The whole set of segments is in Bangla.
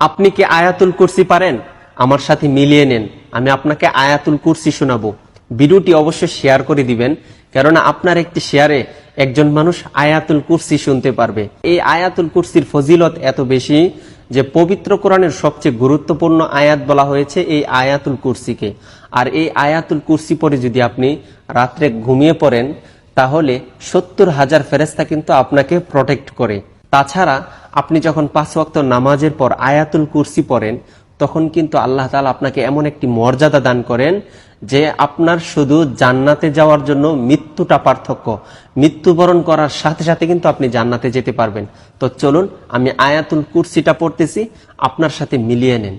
আপনি কি আয়াতুল কুরসি পারেন? আমার সাথে মিলিয়ে নেন, আমি আপনাকে আয়াতুল কুরসি শোনাবো। ভিডিওটি অবশ্যই শেয়ার করে দিবেন, কেননা আপনার একটি শেয়ারে একজন মানুষ আয়াতুল কুরসি শুনতে পারবে। এই আয়াতুল কুরসির ফজিলত এত বেশি যে পবিত্র কোরআনের সবচেয়ে গুরুত্বপূর্ণ আয়াত বলা হয়েছে এই আয়াতুল কুরসিকে। আর এই আয়াতুল কুরসি পরে যদি আপনি রাত্রে ঘুমিয়ে পড়েন, তাহলে 70,000 ফেরেশতা কিন্তু আপনাকে প্রটেক্ট করে। তাছাড়া আপনি যখন 5 ওয়াক্ত নামাজের পর আয়াতুল কুরসি পড়েন, তখন কিন্তু আল্লাহ তাআলা আপনাকে এমন একটি মর্যাদা দান করেন যে আপনার শুধু জান্নাতে যাওয়ার জন্য মৃত্যুটা পার্থক্য। মৃত্যুবরণ করার সাথে সাথে কিন্তু আপনি জান্নাতে যেতে পারবেন। তো চলুন আমি আয়াতুল কুরসিটা পড়তেছি, আপনার সাথে মিলিয়ে নেন।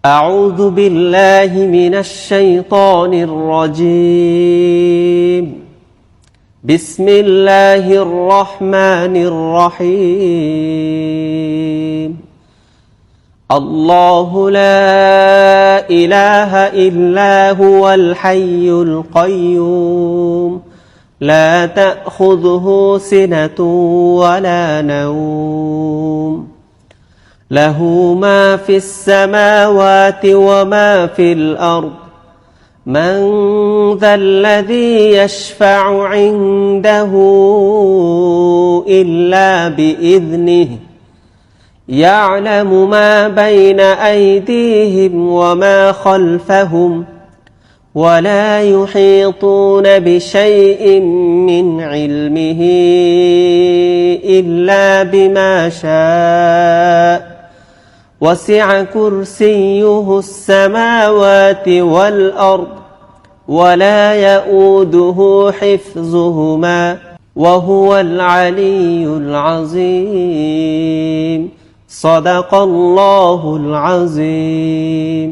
আউযু বিল্লাহি মিনাশ শাইতানির রাজীম। বিসমিল্লাহির রহমানির রহিম। আল্লাহু লা ইলাহা ইল্লা হুয়াল হাইয়ুল কাইয়্যুম লা তাখুযুহু সিনাতুন ওয়ালা নাওম লাহু মা ফিস সামাওয়াতি ওয়া মা ফিল আরদ من ذا الذي يشفع عنده إلا بإذنه يعلم ما بين أيديهم وما خلفهم ولا يحيطون بشيء من علمه إلا بما شاء وسع كرسيه السماوات والأرض ولا يؤوده حفظهما وهو العلي العظيم صدق الله العظيم।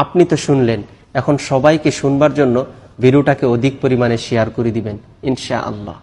আপনি তো শুনলেন, এখন সবাইকে শুনবার জন্য ভিডিওটাকে অধিক পরিমাণে শেয়ার করে দিবেন ইনশাআল্লাহ।